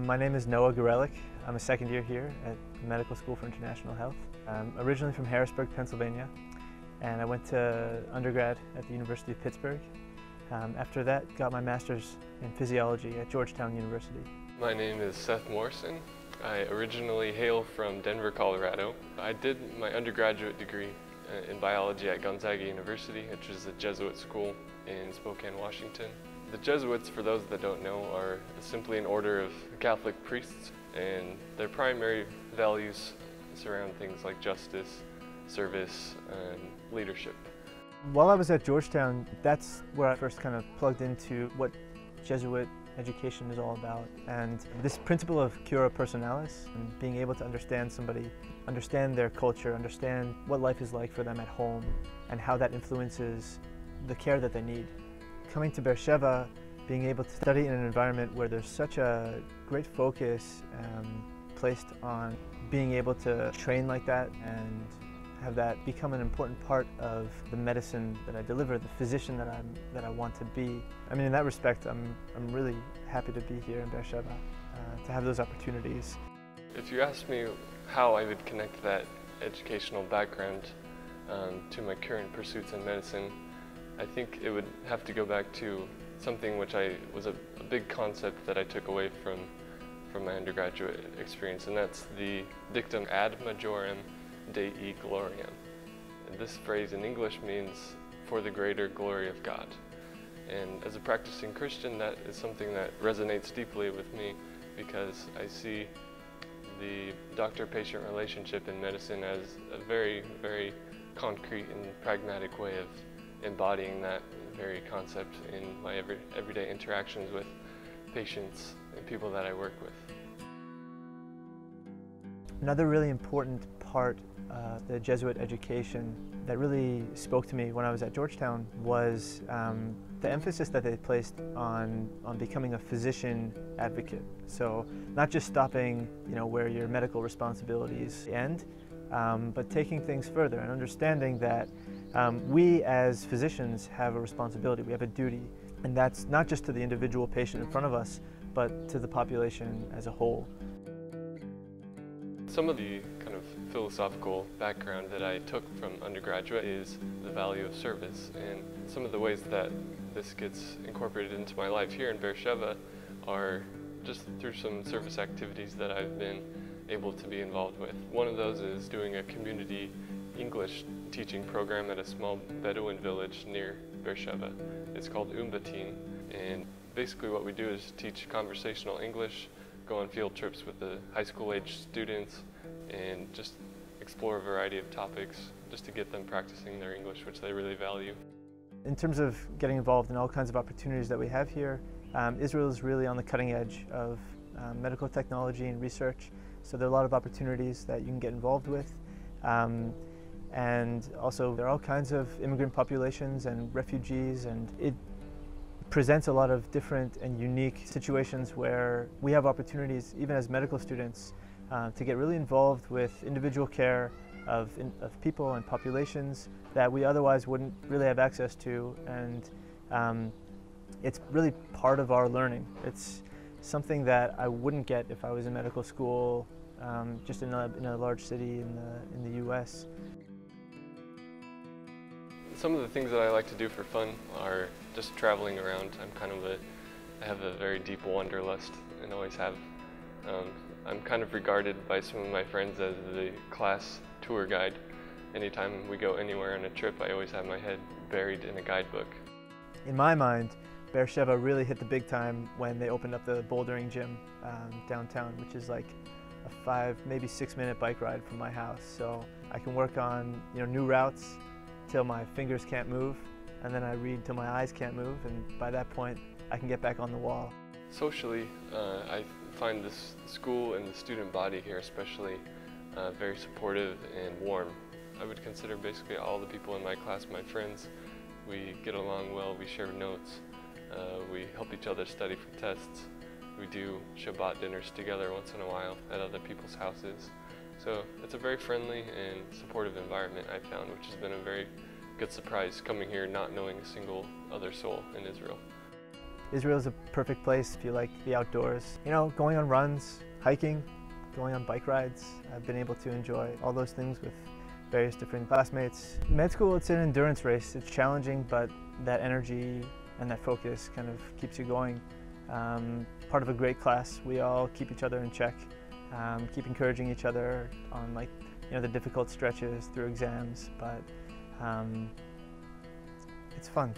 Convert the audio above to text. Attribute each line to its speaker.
Speaker 1: My name is Noah Gorelick. I'm a second year here at the Medical School for International Health. I'm originally from Harrisburg, Pennsylvania, and I went to undergrad at the University of Pittsburgh. After that, got my master's in physiology at Georgetown University.
Speaker 2: My name is Seth Morrison. I originally hail from Denver, Colorado. I did my undergraduate degree in biology at Gonzaga University, which is a Jesuit school in Spokane, Washington. The Jesuits, for those that don't know, are simply an order of Catholic priests, and their primary values surround things like justice, service, and leadership.
Speaker 1: While I was at Georgetown, that's where I first kind of plugged into what Jesuit education is all about. And this principle of cura personalis, and being able to understand somebody, understand their culture, understand what life is like for them at home, and how that influences the care that they need. Coming to Beer Sheva, being able to study in an environment where there's such a great focus placed on being able to train like that and have that become an important part of the medicine that I deliver, the physician that I want to be. I mean, in that respect, I'm really happy to be here in Beer Sheva, to have those opportunities.
Speaker 2: If you ask me how I would connect that educational background to my current pursuits in medicine, I think it would have to go back to something which was a big concept that I took away from my undergraduate experience, and that's the dictum ad majorem Dei gloriam. And this phrase in English means for the greater glory of God. And as a practicing Christian, that is something that resonates deeply with me, because I see the doctor-patient relationship in medicine as a very, very concrete and pragmatic way of embodying that very concept in my everyday interactions with patients and people that I work with.
Speaker 1: Another really important part of the Jesuit education that really spoke to me when I was at Georgetown was the emphasis that they placed on becoming a physician advocate. So not just stopping, where your medical responsibilities end, but taking things further and understanding that we as physicians have a responsibility, we have a duty, and that's not just to the individual patient in front of us, but to the population as a whole.
Speaker 2: Some of the kind of philosophical background that I took from undergraduate is the value of service, and some of the ways that this gets incorporated into my life here in Beer Sheva are just through some service activities that I've been able to be involved with. One of those is doing a community English teaching program at a small Bedouin village near Beer Sheva. It's called Umbatin, and basically what we do is teach conversational English, go on field trips with the high school age students, and just explore a variety of topics just to get them practicing their English, which they really value.
Speaker 1: In terms of getting involved in all kinds of opportunities that we have here, Israel is really on the cutting edge of medical technology and research, so there are a lot of opportunities that you can get involved with. And also there are all kinds of immigrant populations and refugees, and it presents a lot of different and unique situations where we have opportunities, even as medical students, to get really involved with individual care of people and populations that we otherwise wouldn't really have access to, and it's really part of our learning. It's something that I wouldn't get if I was in medical school just in a large city in the US.
Speaker 2: Some of the things that I like to do for fun are just traveling around. I have a very deep wanderlust and always have. I'm kind of regarded by some of my friends as the class tour guide. Anytime we go anywhere on a trip, I always have my head buried in a guidebook.
Speaker 1: In my mind, Beer Sheva really hit the big time when they opened up the bouldering gym downtown, which is like a 5, maybe 6-minute bike ride from my house. So I can work on new routes till my fingers can't move, and then I read till my eyes can't move, and by that point I can get back on the wall.
Speaker 2: Socially, I find this school and the student body here especially very supportive and warm. I would consider basically all the people in my class my friends. We get along well, we share notes, we help each other study for tests. We do Shabbat dinners together once in a while at other people's houses. So it's a very friendly and supportive environment I found, which has been a very good surprise coming here not knowing a single other soul in Israel.
Speaker 1: Israel is a perfect place if you like the outdoors. You know, going on runs, hiking, going on bike rides. I've been able to enjoy all those things with various different classmates. Med school, it's an endurance race. It's challenging, but that energy and that focus kind of keeps you going. Part of a great class, we all keep each other in check, keep encouraging each other on the difficult stretches through exams, but it's fun.